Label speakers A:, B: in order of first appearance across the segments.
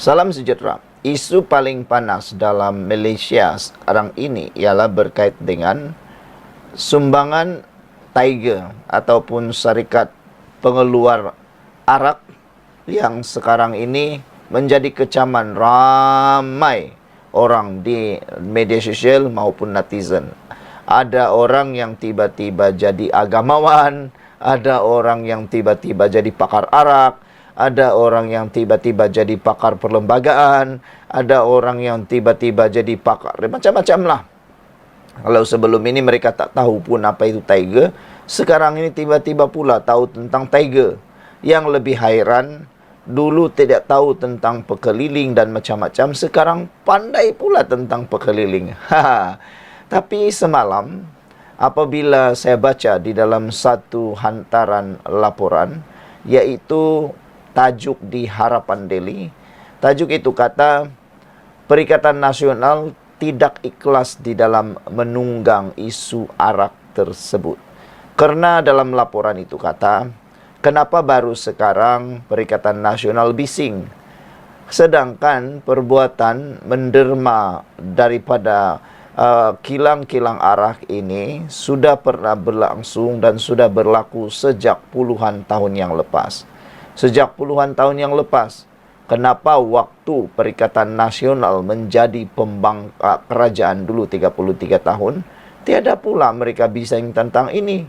A: Salam sejahtera. Isu paling panas dalam Malaysia sekarang ini ialah berkait dengan sumbangan Tiger ataupun syarikat pengeluar arak yang sekarang ini menjadi kecaman ramai orang di media sosial maupun netizen. Ada orang yang tiba-tiba jadi agamawan, ada orang yang tiba-tiba jadi pakar arak, ada orang yang tiba-tiba jadi pakar perlembagaan, ada orang yang tiba-tiba jadi pakar macam-macam lah. Kalau sebelum ini mereka tak tahu pun apa itu Tiger, sekarang ini tiba-tiba pula tahu tentang Tiger. Yang lebih hairan, dulu tidak tahu tentang pekeliling dan macam-macam, sekarang pandai pula tentang pekeliling. Tapi semalam, apabila saya baca di dalam satu hantaran laporan, yaitu tajuk di Harapan Daily, tajuk itu kata, Perikatan Nasional tidak ikhlas di dalam menunggang isu arak tersebut. Karena dalam laporan itu kata, kenapa baru sekarang Perikatan Nasional bising? Sedangkan perbuatan menderma daripada kilang-kilang arak ini sudah pernah berlangsung dan sudah berlaku sejak puluhan tahun yang lepas. Sejak puluhan tahun yang lepas, kenapa waktu Perikatan Nasional menjadi kerajaan dulu 33 tahun, tiada pula mereka bising tentang ini?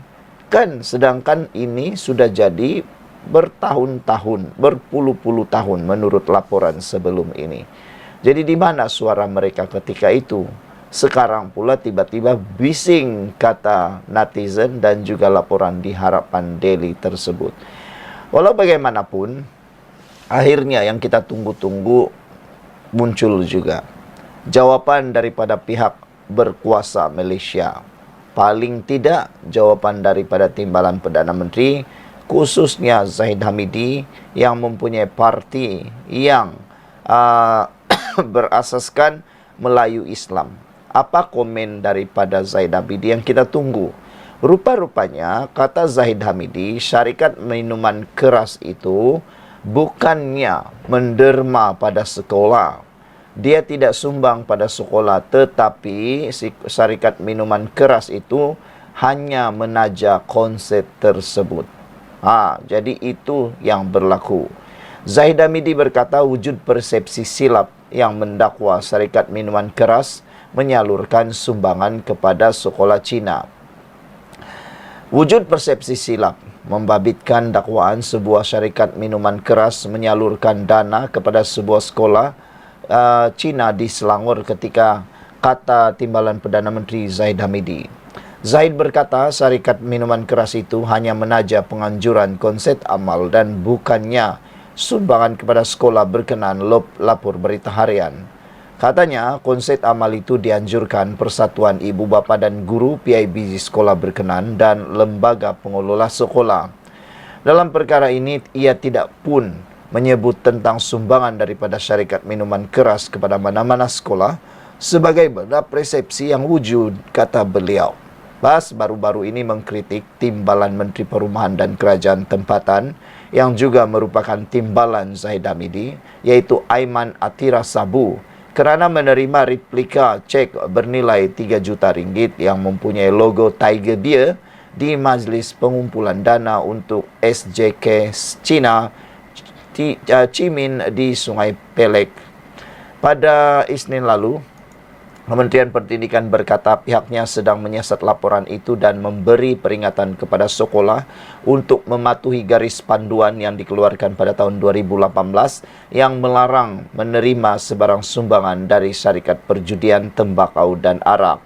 A: Kan sedangkan ini sudah jadi bertahun-tahun, berpuluh-puluh tahun menurut laporan sebelum ini. Jadi di mana suara mereka ketika itu? Sekarang pula tiba-tiba bising, kata netizen dan juga laporan di Harapan Daily tersebut. Walau bagaimanapun, akhirnya yang kita tunggu-tunggu muncul juga. Jawaban daripada pihak berkuasa Malaysia. Paling tidak jawaban daripada Timbalan Perdana Menteri, khususnya Zahid Hamidi yang mempunyai parti yang berasaskan Melayu Islam. Apa komen daripada Zahid Hamidi yang kita tunggu? Rupa-rupanya, kata Zahid Hamidi, syarikat minuman keras itu bukannya menderma pada sekolah. Dia tidak sumbang pada sekolah, tetapi syarikat minuman keras itu hanya menaja konsep tersebut. Jadi itu yang berlaku. Zahid Hamidi berkata wujud persepsi silap yang mendakwa syarikat minuman keras menyalurkan sumbangan kepada sekolah Cina. Wujud persepsi silap membabitkan dakwaan sebuah syarikat minuman keras menyalurkan dana kepada sebuah sekolah Cina di Selangor ketika kata Timbalan Perdana Menteri Zahid Hamidi. Zahid berkata syarikat minuman keras itu hanya menaja penganjuran konsep amal dan bukannya sumbangan kepada sekolah berkenaan lapor berita harian. Katanya, konsep amal itu dianjurkan Persatuan Ibu Bapa dan Guru PIBG sekolah berkenan dan lembaga pengelola sekolah. Dalam perkara ini, ia tidak pun menyebut tentang sumbangan daripada syarikat minuman keras kepada mana-mana sekolah sebagaimana persepsi yang wujud, kata beliau. Bas baru-baru ini mengkritik Timbalan Menteri Perumahan dan Kerajaan Tempatan yang juga merupakan timbalan Zahid Hamidi, yaitu Aiman Atira Sabu, kerana menerima replika cek bernilai 3 juta ringgit yang mempunyai logo Tiger Beer di majlis pengumpulan dana untuk SJK Cina Cimin di Sungai Pelek. Pada Isnin lalu, Kementerian Pendidikan berkata pihaknya sedang menyiasat laporan itu dan memberi peringatan kepada sekolah untuk mematuhi garis panduan yang dikeluarkan pada tahun 2018 yang melarang menerima sebarang sumbangan dari syarikat perjudian tembakau dan arak.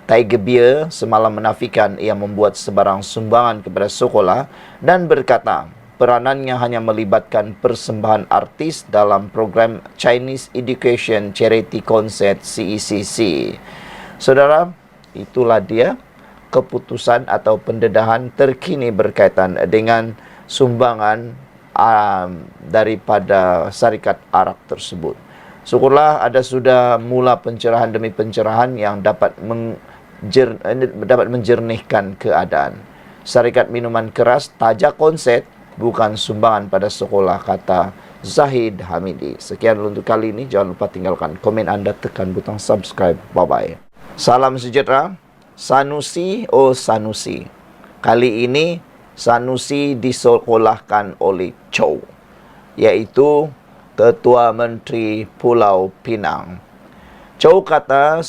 A: Tiger Beer semalam menafikan ia membuat sebarang sumbangan kepada sekolah dan berkata peranannya hanya melibatkan persembahan artis dalam program Chinese Education Charity Concert CECC. Saudara, itulah dia keputusan atau pendedahan terkini berkaitan dengan sumbangan daripada syarikat arak tersebut. Syukurlah ada sudah mula pencerahan demi pencerahan yang dapat menjernihkan keadaan. Syarikat minuman keras tajak konsep bukan sumbangan pada sekolah, kata Zahid Hamidi. Sekian untuk kali ini. Jangan lupa tinggalkan komen Anda, tekan butang subscribe. Bye-bye. Salam sejahtera. Sanusi, oh Sanusi. Kali ini Sanusi disekolahkan oleh Chow, yaitu Ketua Menteri Pulau Pinang. Chow kata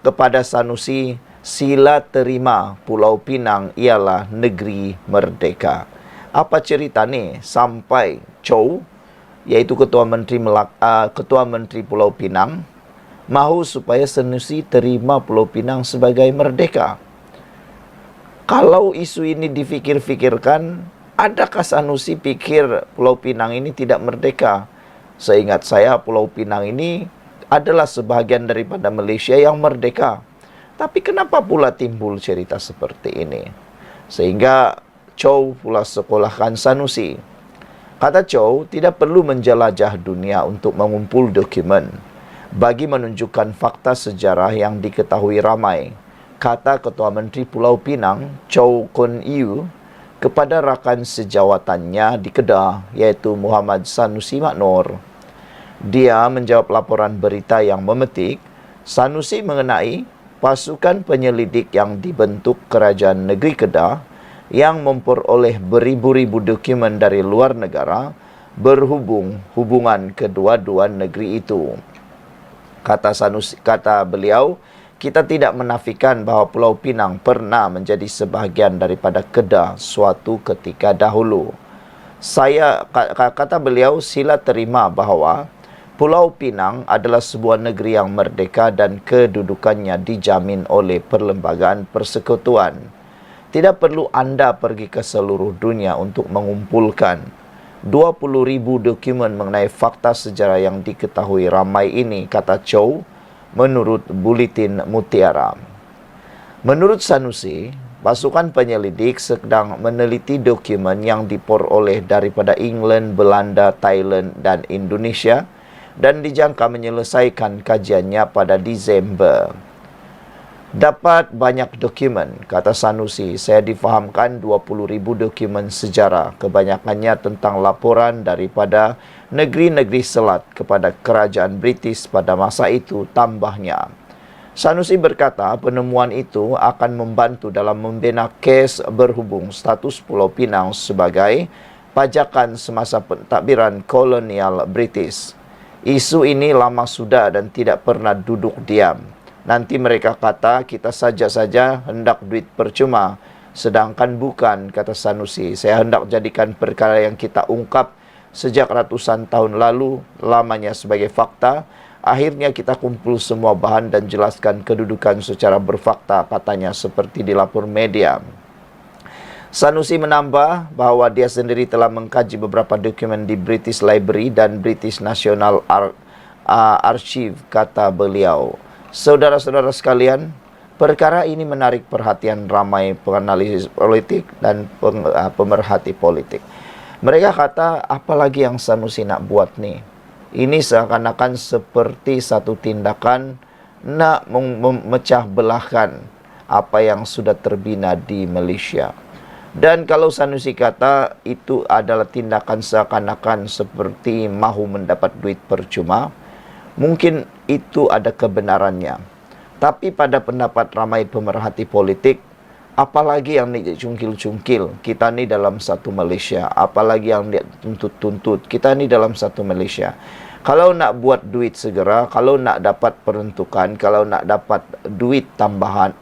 A: kepada Sanusi, sila terima Pulau Pinang ialah negeri merdeka. Apa cerita ni sampai Chow, yaitu Ketua Menteri Pulau Pinang, mahu supaya Sanusi terima Pulau Pinang sebagai merdeka? Kalau isu ini difikir-fikirkan, adakah Sanusi pikir Pulau Pinang ini tidak merdeka? Seingat saya, Pulau Pinang ini adalah sebahagian daripada Malaysia yang merdeka. Tapi kenapa pula timbul cerita seperti ini? Sehingga Chow pula sekolahkan Sanusi. Kata Chow, tidak perlu menjelajah dunia untuk mengumpul dokumen bagi menunjukkan fakta sejarah yang diketahui ramai. Kata Ketua Menteri Pulau Pinang, Chow Kun Yew, kepada rakan sejawatannya di Kedah, iaitu Muhammad Sanusi Maknor. Dia menjawab laporan berita yang memetik, Sanusi mengenai pasukan penyelidik yang dibentuk Kerajaan Negeri Kedah yang memperoleh beribu-ribu dokumen dari luar negara hubungan kedua-dua negeri itu. Kata beliau, kita tidak menafikan bahawa Pulau Pinang pernah menjadi sebahagian daripada Kedah suatu ketika dahulu. Kata beliau, sila terima bahawa Pulau Pinang adalah sebuah negeri yang merdeka dan kedudukannya dijamin oleh Perlembagaan Persekutuan. Tidak perlu anda pergi ke seluruh dunia untuk mengumpulkan 20,000 dokumen mengenai fakta sejarah yang diketahui ramai ini, kata Chow, menurut Buletin Mutiara. Menurut Sanusi, pasukan penyelidik sedang meneliti dokumen yang diperoleh daripada England, Belanda, Thailand dan Indonesia dan dijangka menyelesaikan kajiannya pada Disember. Dapat banyak dokumen, kata Sanusi. Saya difahamkan 20,000 dokumen sejarah, kebanyakannya tentang laporan daripada negeri-negeri selat kepada kerajaan British pada masa itu, tambahnya. Sanusi berkata penemuan itu akan membantu dalam membina kes berhubung status Pulau Pinang sebagai pajakan semasa pentadbiran kolonial British. Isu ini lama sudah dan tidak pernah duduk diam. Nanti mereka kata kita saja hendak duit percuma. Sedangkan bukan, kata Sanusi. Saya hendak jadikan perkara yang kita ungkap sejak ratusan tahun lalu lamanya sebagai fakta. Akhirnya kita kumpul semua bahan dan jelaskan kedudukan secara berfakta, katanya seperti dilapor media. Sanusi menambah bahawa dia sendiri telah mengkaji beberapa dokumen di British Library dan British National Archive, kata beliau. Saudara-saudara sekalian, perkara ini menarik perhatian ramai penganalisis politik dan pemerhati politik. Mereka kata, apalagi yang Sanusi nak buat ni? Ini seakan-akan seperti satu tindakan nak memecah belahkan apa yang sudah terbina di Malaysia. Dan kalau Sanusi kata itu adalah tindakan seakan-akan seperti mahu mendapat duit percuma, mungkin itu ada kebenarannya. Tapi pada pendapat ramai pemerhati politik, apalagi yang dicungkil-cungkil, kita ni dalam satu Malaysia. Apalagi yang dia tuntut-tuntut, kita ni dalam satu Malaysia. Kalau nak buat duit segera, kalau nak dapat peruntukan, kalau nak dapat duit tambahan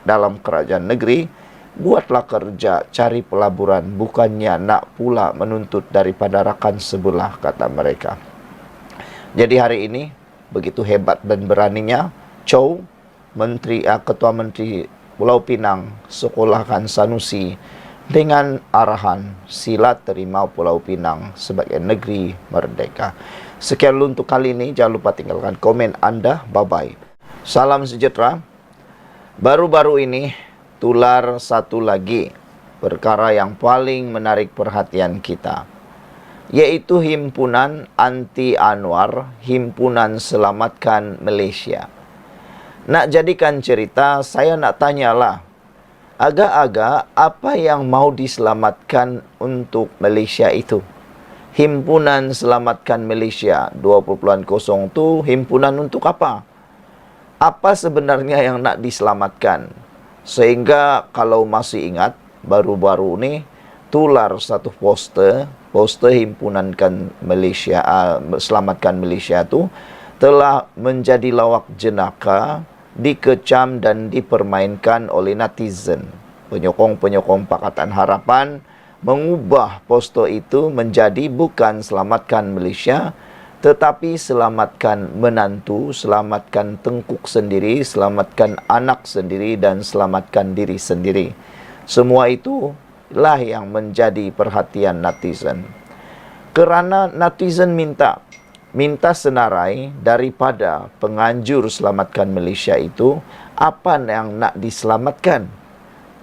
A: dalam kerajaan negeri, buatlah kerja, cari pelaburan, bukannya nak pula menuntut daripada rakan sebelah, kata mereka. Jadi hari ini, begitu hebat dan beraninya, Chow, Ketua Menteri Pulau Pinang, sekolahkan Sanusi dengan arahan sila terima Pulau Pinang sebagai negeri merdeka. Sekian untuk kali ini. Jangan lupa tinggalkan komen anda. Bye-bye. Salam sejahtera. Baru-baru ini, tular satu lagi perkara yang paling menarik perhatian kita, yaitu Himpunan Anti Anwar, Himpunan Selamatkan Malaysia. Nak jadikan cerita, saya nak tanyalah, agak-agak apa yang mau diselamatkan untuk Malaysia itu? Himpunan Selamatkan Malaysia 20.0 tu himpunan untuk apa? Apa sebenarnya yang nak diselamatkan? Sehingga kalau masih ingat, baru-baru ni tular satu poster Himpunan Malaysia, Selamatkan Malaysia tu telah menjadi lawak jenaka, dikecam dan dipermainkan oleh netizen. Penyokong-penyokong Pakatan Harapan mengubah poster itu menjadi bukan Selamatkan Malaysia, tetapi selamatkan menantu, selamatkan tengkuk sendiri, selamatkan anak sendiri dan selamatkan diri sendiri. Semua itu lah yang menjadi perhatian netizen. Kerana netizen minta senarai daripada penganjur Selamatkan Malaysia itu, apa yang nak diselamatkan.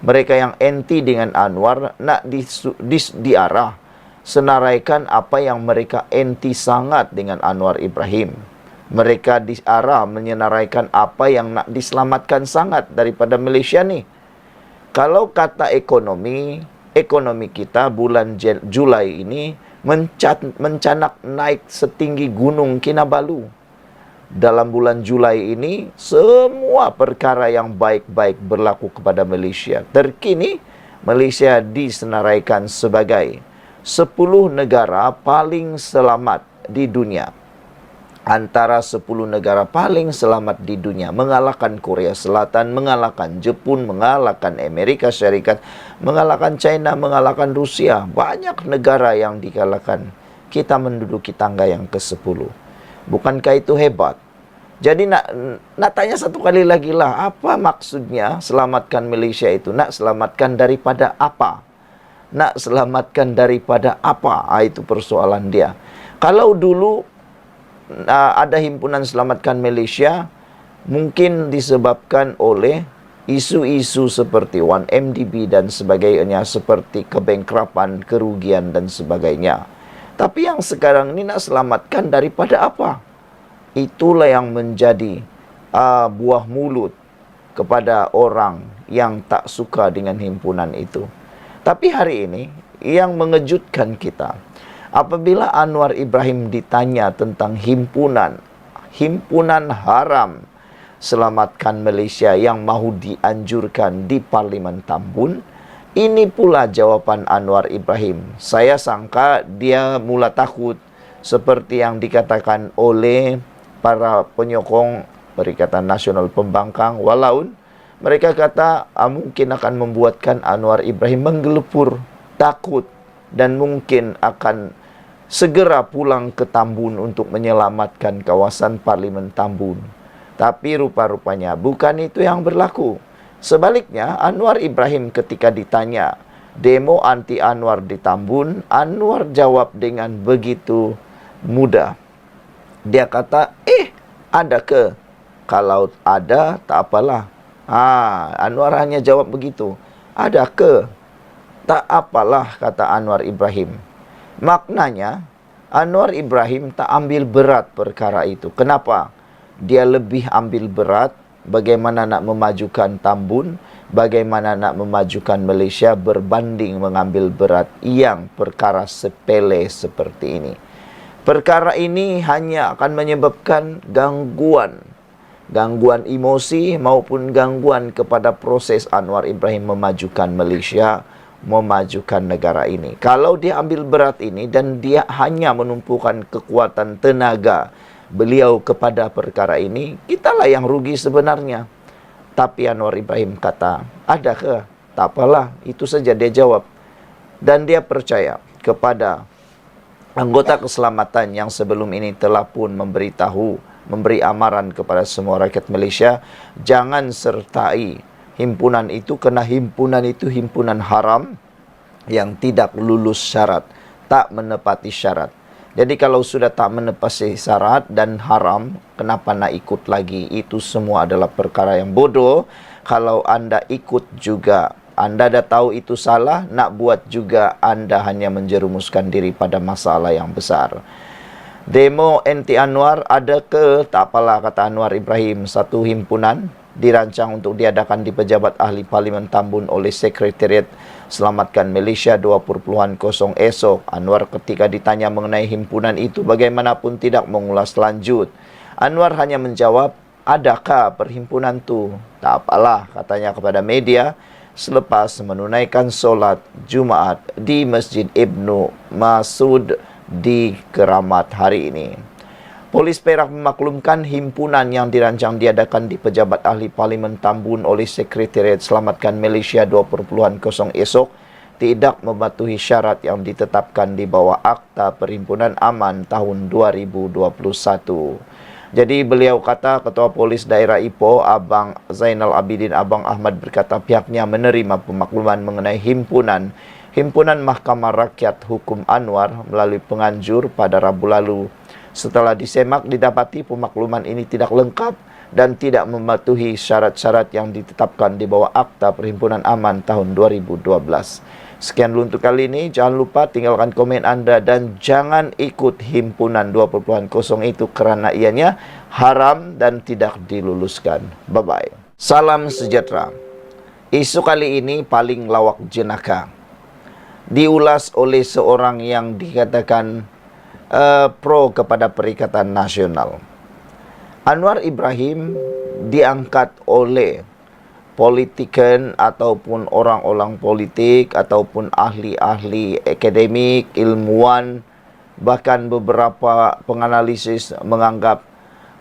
A: Mereka yang anti dengan Anwar nak diarah senaraikan apa yang mereka anti sangat dengan Anwar Ibrahim. Mereka diarah menyenaraikan apa yang nak diselamatkan sangat daripada Malaysia ni. Kalau kata ekonomi kita bulan Julai ini mencanak naik setinggi gunung Kinabalu. Dalam bulan Julai ini, semua perkara yang baik-baik berlaku kepada Malaysia. Terkini, Malaysia disenaraikan sebagai 10 negara paling selamat di dunia. Antara 10 negara paling selamat di dunia. Mengalahkan Korea Selatan, mengalahkan Jepun, mengalahkan Amerika Syarikat, mengalahkan China, mengalahkan Rusia. Banyak negara yang dikalahkan. Kita menduduki tangga yang ke-10. Bukankah itu hebat? Jadi nak tanya satu kali lagi lah, apa maksudnya selamatkan Malaysia itu? Nak selamatkan daripada apa? Nak selamatkan daripada apa? Itu persoalan dia. Kalau dulu ada himpunan Selamatkan Malaysia, mungkin disebabkan oleh isu-isu seperti 1MDB dan sebagainya, seperti kebankrapan, kerugian dan sebagainya. Tapi yang sekarang ini nak selamatkan daripada apa? Itulah yang menjadi buah mulut kepada orang yang tak suka dengan himpunan itu. Tapi hari ini yang mengejutkan kita, apabila Anwar Ibrahim ditanya tentang himpunan haram Selamatkan Malaysia yang mahu dianjurkan di Parlimen Tambun, ini pula jawapan Anwar Ibrahim. Saya sangka dia mula takut seperti yang dikatakan oleh para penyokong Perikatan Nasional Pembangkang, walau mereka kata mungkin akan membuatkan Anwar Ibrahim menggelepur, takut, dan mungkin akan segera pulang ke Tambun untuk menyelamatkan kawasan Parlimen Tambun. Tapi rupa-rupanya bukan itu yang berlaku. Sebaliknya, Anwar Ibrahim ketika ditanya demo anti Anwar di Tambun, Anwar jawab dengan begitu mudah. Dia kata, ada ke? Kalau ada, tak apalah. Anwar hanya jawab begitu. Ada ke? Tak apalah, kata Anwar Ibrahim. Maknanya, Anwar Ibrahim tak ambil berat perkara itu. Kenapa? Dia lebih ambil berat bagaimana nak memajukan Tambun, bagaimana nak memajukan Malaysia berbanding mengambil berat yang perkara sepele seperti ini. Perkara ini hanya akan menyebabkan gangguan emosi maupun gangguan kepada proses Anwar Ibrahim memajukan Malaysia, memajukan negara ini. Kalau dia ambil berat ini dan dia hanya menumpukan kekuatan tenaga beliau kepada perkara ini, kitalah yang rugi sebenarnya. Tapi Anwar Ibrahim kata, ada ke? Tak apalah, itu saja dia jawab. Dan dia percaya kepada anggota keselamatan yang sebelum ini telah pun memberi amaran kepada semua rakyat Malaysia, jangan sertai himpunan itu, kerana himpunan itu himpunan haram yang tidak lulus syarat, tak menepati syarat. Jadi kalau sudah tak menepati syarat dan haram, kenapa nak ikut lagi? Itu semua adalah perkara yang bodoh. Kalau anda ikut juga, anda dah tahu itu salah, nak buat juga, anda hanya menjerumuskan diri pada masalah yang besar. Demo anti Anwar ada ke? Tak apalah, kata Anwar Ibrahim, satu himpunan dirancang untuk diadakan di Pejabat Ahli Parlimen Tambun oleh Sekretariat Selamatkan Malaysia 20.0 esok. Anwar ketika ditanya mengenai himpunan itu bagaimanapun tidak mengulas lanjut. Anwar hanya menjawab, adakah perhimpunan tu? Tak apalah, katanya kepada media selepas menunaikan solat Jumaat di Masjid Ibnu Masud di Keramat hari ini. Polis Perak memaklumkan himpunan yang dirancang diadakan di Pejabat Ahli Parlimen Tambun oleh Sekretariat Selamatkan Malaysia 20.0 esok tidak mematuhi syarat yang ditetapkan di bawah Akta Perhimpunan Aman tahun 2021. Jadi beliau kata, Ketua Polis Daerah Ipoh, Abang Zainal Abidin Abang Ahmad berkata pihaknya menerima pemakluman mengenai Himpunan Mahkamah Rakyat Hukum Anwar melalui penganjur pada Rabu lalu. Setelah disemak, didapati pemakluman ini tidak lengkap dan tidak mematuhi syarat-syarat yang ditetapkan di bawah Akta Perhimpunan Aman tahun 2012. Sekian dulu untuk kali ini. Jangan lupa tinggalkan komen anda dan jangan ikut himpunan 20.0 itu kerana ianya haram dan tidak diluluskan. Bye-bye. Salam sejahtera. Isu kali ini paling lawak jenaka. Diulas oleh seorang yang dikatakan pro kepada Perikatan Nasional. Anwar Ibrahim diangkat oleh politician ataupun orang-orang politik ataupun ahli-ahli akademik, ilmuwan, bahkan beberapa penganalisis menganggap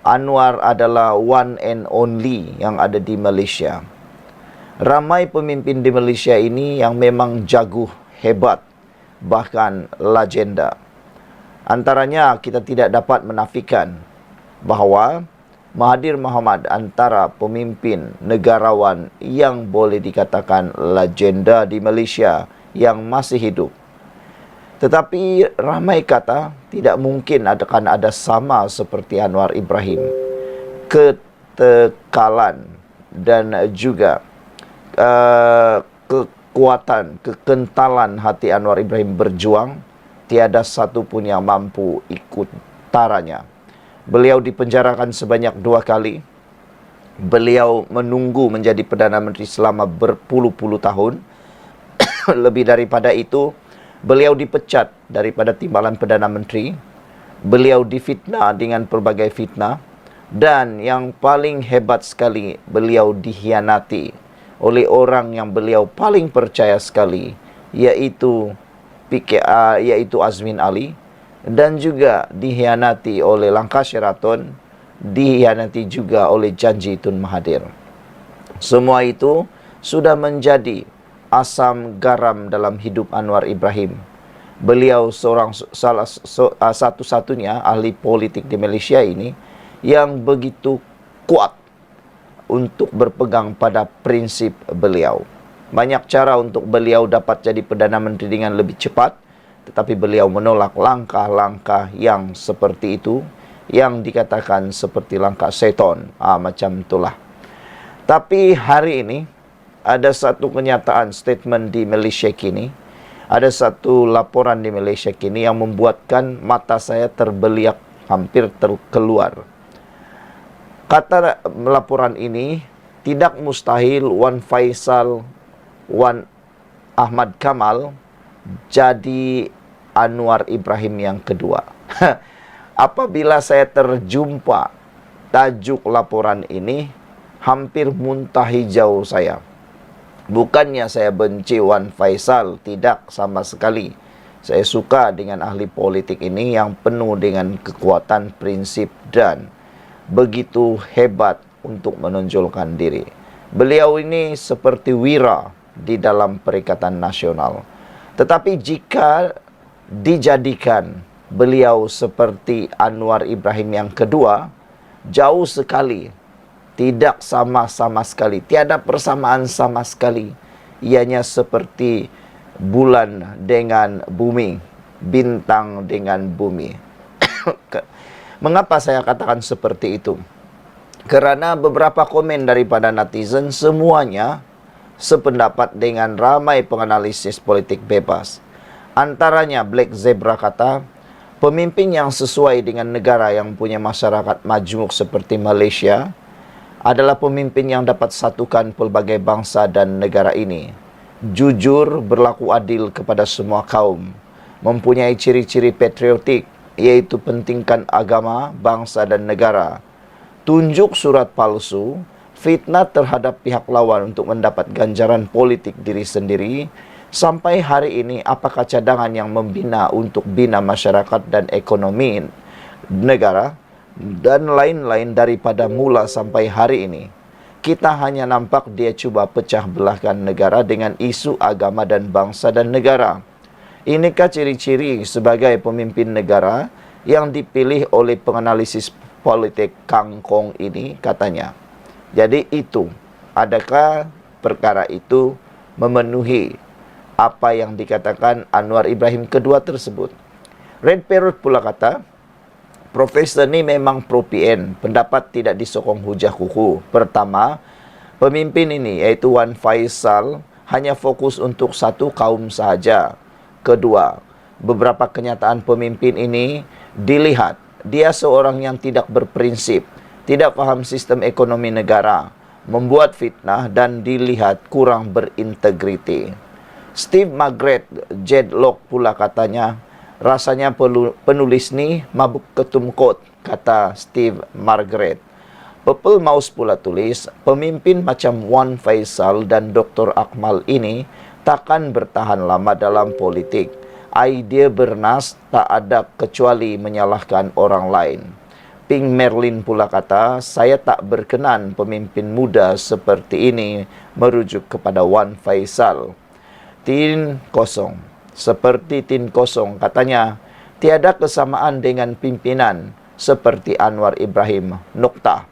A: Anwar adalah one and only yang ada di Malaysia. Ramai pemimpin di Malaysia ini yang memang jago, hebat, bahkan legenda. Antaranya kita tidak dapat menafikan bahawa Mahathir Mohamad antara pemimpin negarawan yang boleh dikatakan legenda di Malaysia yang masih hidup. Tetapi ramai kata tidak mungkin akan ada sama seperti Anwar Ibrahim. Ketekalan dan juga kekuatan, kekentalan hati Anwar Ibrahim berjuang, tiada satu pun yang mampu ikut taranya. Beliau dipenjarakan sebanyak 2 kali. Beliau menunggu menjadi Perdana Menteri selama berpuluh-puluh tahun. Lebih daripada itu, beliau dipecat daripada timbalan Perdana Menteri. Beliau difitnah dengan pelbagai fitnah. Dan yang paling hebat sekali, beliau dikhianati oleh orang yang beliau paling percaya sekali, iaitu Azmin Ali. Dan juga dikhianati oleh Langkah Sheraton, dikhianati juga oleh janji Tun Mahathir. Semua itu sudah menjadi asam garam dalam hidup Anwar Ibrahim. Beliau satu-satunya ahli politik di Malaysia ini yang begitu kuat untuk berpegang pada prinsip beliau. Banyak cara untuk beliau dapat jadi Perdana Menteri dengan lebih cepat, tetapi beliau menolak langkah-langkah yang seperti itu, yang dikatakan seperti langkah seton. Macam itulah. Tapi hari ini, ada satu kenyataan statement di Malaysia kini, ada satu laporan di Malaysia kini yang membuatkan mata saya terbeliak, hampir terkeluar. Kata laporan ini, tidak mustahil Wan Faisal, Wan Ahmad Kamal jadi Anwar Ibrahim yang kedua. Apabila saya terjumpa tajuk laporan ini, hampir muntah hijau saya. Bukannya saya benci Wan Faisal, tidak sama sekali. Saya suka dengan ahli politik ini yang penuh dengan kekuatan prinsip dan begitu hebat untuk menonjolkan diri. Beliau ini seperti wira di dalam Perikatan Nasional. Tetapi jika dijadikan beliau seperti Anwar Ibrahim yang kedua, jauh sekali. Tidak sama-sama sekali. Tiada persamaan sama sekali. Ianya seperti bulan dengan bumi, bintang dengan bumi. Mengapa saya katakan seperti itu? Kerana beberapa komen daripada netizen semuanya sependapat dengan ramai penganalisis politik bebas. Antaranya Black Zebra kata, pemimpin yang sesuai dengan negara yang punya masyarakat majmuk seperti Malaysia adalah pemimpin yang dapat satukan pelbagai bangsa dan negara ini. Jujur, berlaku adil kepada semua kaum, mempunyai ciri-ciri patriotik, yaitu pentingkan agama, bangsa dan negara. Tunjuk surat palsu, fitnah terhadap pihak lawan untuk mendapat ganjaran politik diri sendiri. Sampai hari ini, apakah cadangan yang membina untuk bina masyarakat dan ekonomi negara, dan lain-lain daripada mula sampai hari ini. Kita hanya nampak dia cuba pecah belahkan negara dengan isu agama dan bangsa dan negara. Inikah ciri-ciri sebagai pemimpin negara yang dipilih oleh penganalisis politik kangkong ini, katanya. Jadi itu, adakah perkara itu memenuhi apa yang dikatakan Anwar Ibrahim kedua tersebut? Red Parrot pula kata, Profesor ini memang pro PN, pendapat tidak disokong hujah kuku. Pertama, pemimpin ini yaitu Wan Faisal hanya fokus untuk satu kaum sahaja. Kedua, beberapa kenyataan pemimpin ini dilihat dia seorang yang tidak berprinsip, tidak paham sistem ekonomi negara, membuat fitnah dan dilihat kurang berintegriti. Steve Margaret Jedlock pula katanya, rasanya penulis ni mabuk ketumkot, kata Steve Margaret. Purple Mouse pula tulis, pemimpin macam Wan Faisal dan Dr. Akmal ini takkan bertahan lama dalam politik. Idea bernas tak ada kecuali menyalahkan orang lain. Pink Merlin pula kata, saya tak berkenan pemimpin muda seperti ini merujuk kepada Wan Faisal. Tin kosong. Seperti tin kosong, katanya, tiada kesamaan dengan pimpinan seperti Anwar Ibrahim. Nokta.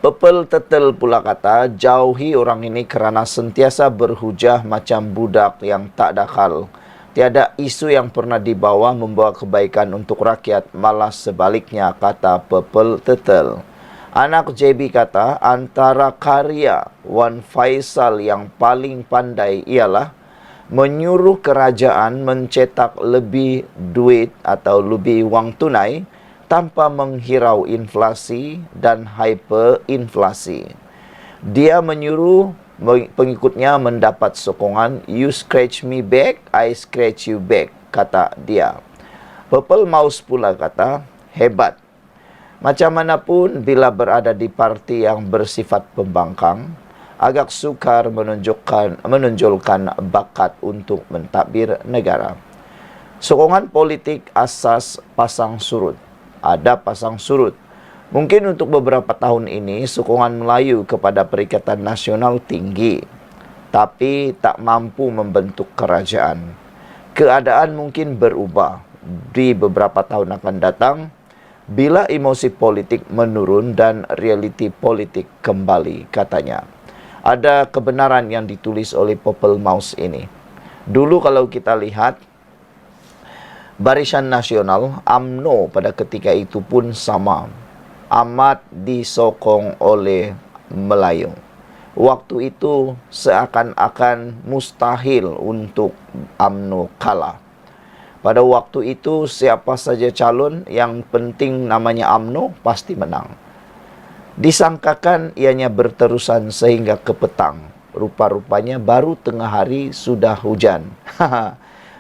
A: Pepel Tetel pula kata, jauhi orang ini kerana sentiasa berhujah macam budak yang tak dakal. Tiada isu yang pernah dibawa membawa kebaikan untuk rakyat, malah sebaliknya, kata Pepel Tetel. Anak JB kata, antara karya Wan Faisal yang paling pandai ialah menyuruh kerajaan mencetak lebih duit atau lebih wang tunai tanpa menghirau inflasi dan hyperinflasi. Dia menyuruh pengikutnya mendapat sokongan, you scratch me back, I scratch you back, kata dia. Purple Mouse pula kata, hebat. Macam manapun, bila berada di parti yang bersifat pembangkang, agak sukar menonjolkan bakat untuk mentadbir negara. Sokongan politik asas pasang surut. Ada pasang surut. Mungkin untuk beberapa tahun ini, sokongan Melayu kepada Perikatan Nasional tinggi, tapi tak mampu membentuk kerajaan. Keadaan mungkin berubah di beberapa tahun akan datang, bila emosi politik menurun dan realiti politik kembali, katanya. Ada kebenaran yang ditulis oleh Purple Mouse ini. Dulu kalau kita lihat, Barisan Nasional, UMNO pada ketika itu pun sama. Amat disokong oleh Melayu. Waktu itu seakan-akan mustahil untuk UMNO kalah. Pada waktu itu, siapa saja calon yang penting namanya UMNO pasti menang. Disangkakan ianya berterusan sehingga ke petang. Rupa-rupanya baru tengah hari sudah hujan.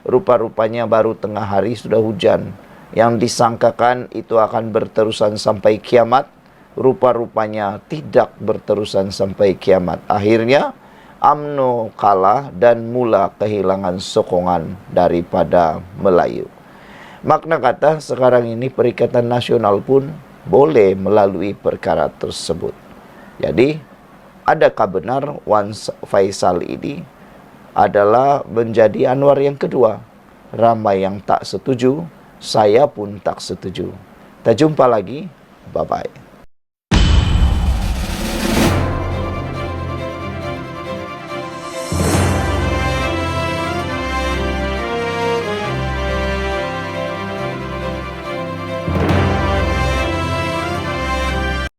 A: Rupa-rupanya baru tengah hari sudah hujan. Yang disangkakan itu akan berterusan sampai kiamat. Rupa-rupanya tidak berterusan sampai kiamat. Akhirnya, UMNO kalah dan mula kehilangan sokongan daripada Melayu. Makna kata, sekarang ini Perikatan Nasional pun boleh melalui perkara tersebut. Jadi, adakah benar Wan Faisal ini adalah menjadi Anwar yang kedua? Ramai yang tak setuju, saya pun tak setuju. Kita jumpa lagi, bye-bye.